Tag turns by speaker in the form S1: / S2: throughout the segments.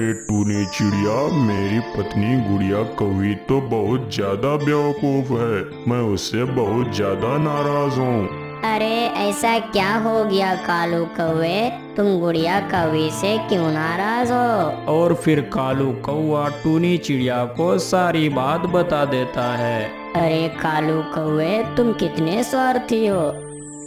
S1: अरे टूनी चिड़िया, मेरी पत्नी गुड़िया कौवी तो बहुत ज्यादा बेवकूफ है। मैं उससे बहुत ज्यादा नाराज हूँ।
S2: अरे ऐसा क्या हो गया कालू कौवे, तुम गुड़िया कौवी से क्यों नाराज हो?
S3: और फिर कालू कौवा टूनी चिड़िया को सारी बात बता देता है।
S2: अरे कालू कौवे, तुम कितने स्वार्थी हो।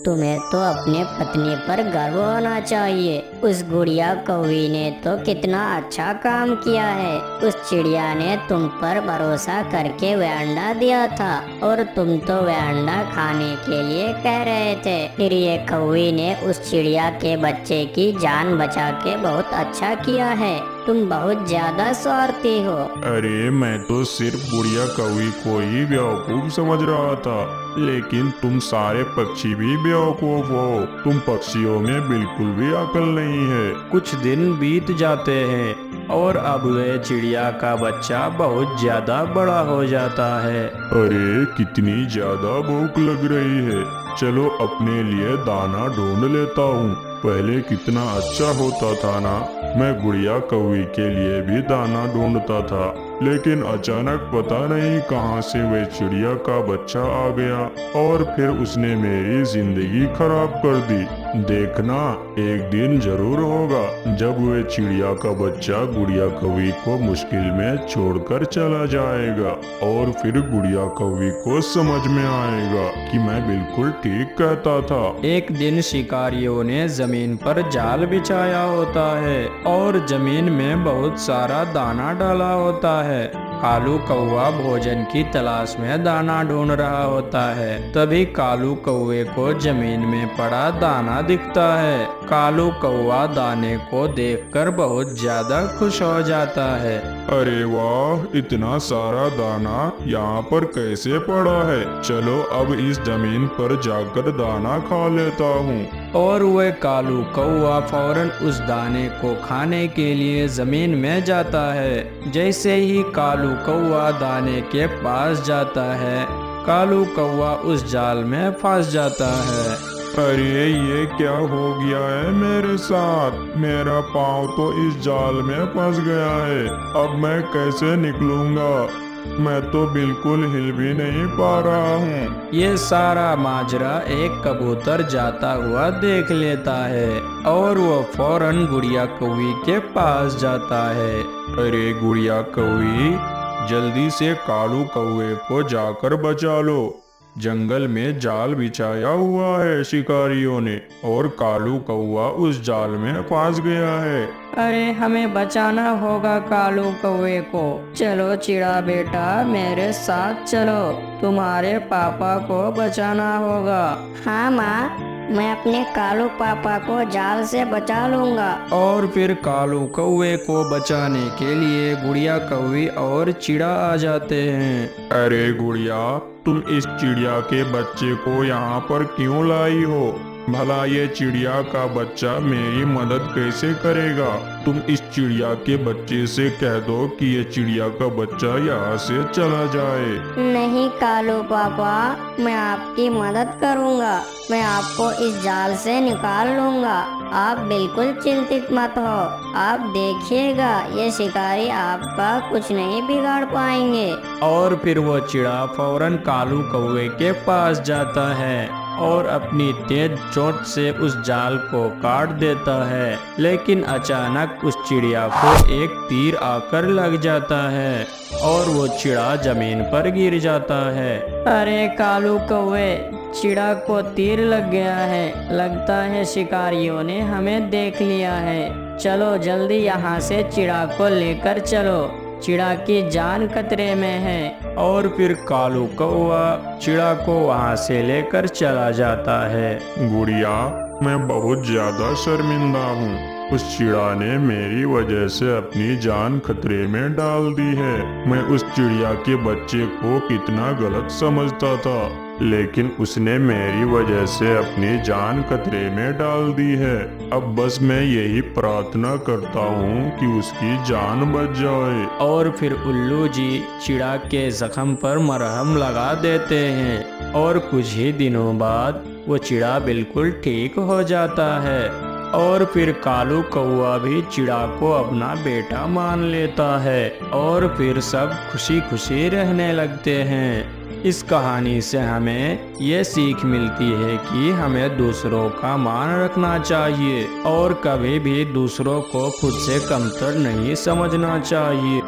S2: तुम्हें तो अपने पत्नी पर गर्व होना चाहिए। उस गुड़िया कौवी ने तो कितना अच्छा काम किया है। उस चिड़िया ने तुम पर भरोसा करके वह अंडा दिया था और तुम तो वह अंडा खाने के लिए कह रहे थे। फिर ये कौवी ने उस चिड़िया के बच्चे की जान बचा के बहुत अच्छा किया है। तुम बहुत ज्यादा स्वार्थी हो।
S1: अरे मैं तो सिर्फ गुड़िया कौवी को ही बेवकूफ समझ रहा था, लेकिन तुम सारे पक्षी भी बेवकूफ हो। तुम पक्षियों में बिल्कुल भी अकल नहीं है।
S3: कुछ दिन बीत जाते हैं और अब वह चिड़िया का बच्चा बहुत ज्यादा बड़ा हो जाता है।
S1: अरे कितनी ज्यादा भूख लग रही है। चलो अपने लिए दाना ढूंढ लेता हूँ। पहले कितना अच्छा होता था ना, मैं गुड़िया कौवी के लिए भी दाना ढूंढता था, लेकिन अचानक पता नहीं कहां से वह चिड़िया का बच्चा आ गया और फिर उसने मेरी जिंदगी खराब कर दी। देखना एक दिन जरूर होगा जब वह चिड़िया का बच्चा गुड़िया कौवी को मुश्किल में छोड़कर चला जाएगा और फिर गुड़िया कौवी को समझ में आएगा कि मैं बिल्कुल ठीक कहता था।
S3: एक दिन शिकारियों ने जमीन पर जाल बिछाया होता है और जमीन में बहुत सारा दाना डाला होता है। कालू कौवा भोजन की तलाश में दाना ढूंढ रहा होता है। तभी कालू कौवे को जमीन में पड़ा दाना दिखता है। कालू कौवा दाने को देखकर बहुत ज्यादा खुश हो जाता है।
S1: अरे वाह, इतना सारा दाना यहाँ पर कैसे पड़ा है। चलो अब इस जमीन पर जाकर दाना खा लेता हूँ।
S3: और वह कालू कौवा फौरन उस दाने को खाने के लिए जमीन में जाता है। जैसे ही कालू कौवा दाने के पास जाता है, कालू कौवा उस जाल में फंस जाता है।
S1: अरे ये क्या हो गया है मेरे साथ। मेरा पाँव तो इस जाल में फंस गया है। अब मैं कैसे निकलूंगा। मैं तो बिल्कुल हिल भी नहीं पा रहा हूँ।
S3: ये सारा माजरा एक कबूतर जाता हुआ देख लेता है और वो फौरन गुड़िया कौवी के पास जाता है।
S1: अरे गुड़िया कौवी, जल्दी से कालू कौवे को जाकर बचा लो। जंगल में जाल बिछाया हुआ है शिकारियों ने और कालू कौवा उस जाल में फंस गया है।
S2: अरे हमें बचाना होगा कालू कौवे को। चलो चिड़ा बेटा, मेरे साथ चलो। तुम्हारे पापा को बचाना होगा। हाँ माँ, मैं अपने कालू पापा को जाल से बचा लूंगा।
S3: और फिर कालू कौवे को बचाने के लिए गुड़िया कौवी और चिड़ा आ जाते हैं।
S1: अरे गुड़िया, तुम इस चिड़िया के बच्चे को यहाँ पर क्यों लाई हो। भला ये चिड़िया का बच्चा मेरी मदद कैसे करेगा। तुम इस चिड़िया के बच्चे से कह दो कि ये चिड़िया का बच्चा यहाँ से चला जाए।
S2: नहीं कालू पापा, मैं आपकी मदद करूंगा। मैं आपको इस जाल से निकाल लूंगा। आप बिल्कुल चिंतित मत हो। आप देखिएगा, ये शिकारी आपका कुछ नहीं बिगाड़ पाएंगे।
S3: और फिर वो चिड़ा फौरन कालू कौवे के पास जाता है और अपनी तेज चोंच से उस जाल को काट देता है। लेकिन अचानक उस चिड़िया को एक तीर आकर लग जाता है और वो चिड़ा जमीन पर गिर जाता है।
S2: अरे कालू कौवे, चिड़ा को तीर लग गया है। लगता है शिकारियों ने हमें देख लिया है। चलो जल्दी यहाँ से चिड़ा को लेकर चलो। चिड़ा की जान खतरे में है।
S3: और फिर कालू कौवा चिड़ा को वहाँ से लेकर चला जाता है।
S1: गुड़िया, मैं बहुत ज्यादा शर्मिंदा हूँ। उस चिड़ा ने मेरी वजह से अपनी जान खतरे में डाल दी है। मैं उस चिड़िया के बच्चे को कितना गलत समझता था, लेकिन उसने मेरी वजह से अपनी जान खतरे में डाल दी है। अब बस मैं यही प्रार्थना करता हूँ कि उसकी जान बच जाए।
S3: और फिर उल्लू जी चिड़ा के जख्म पर मरहम लगा देते हैं और कुछ ही दिनों बाद वो चिड़ा बिल्कुल ठीक हो जाता है। और फिर कालू कौवा भी चिड़ा को अपना बेटा मान लेता है और फिर सब खुशी खुशी रहने लगते हैं। इस कहानी से हमें ये सीख मिलती है कि हमें दूसरों का मान रखना चाहिए और कभी भी दूसरों को खुद से कमतर नहीं समझना चाहिए।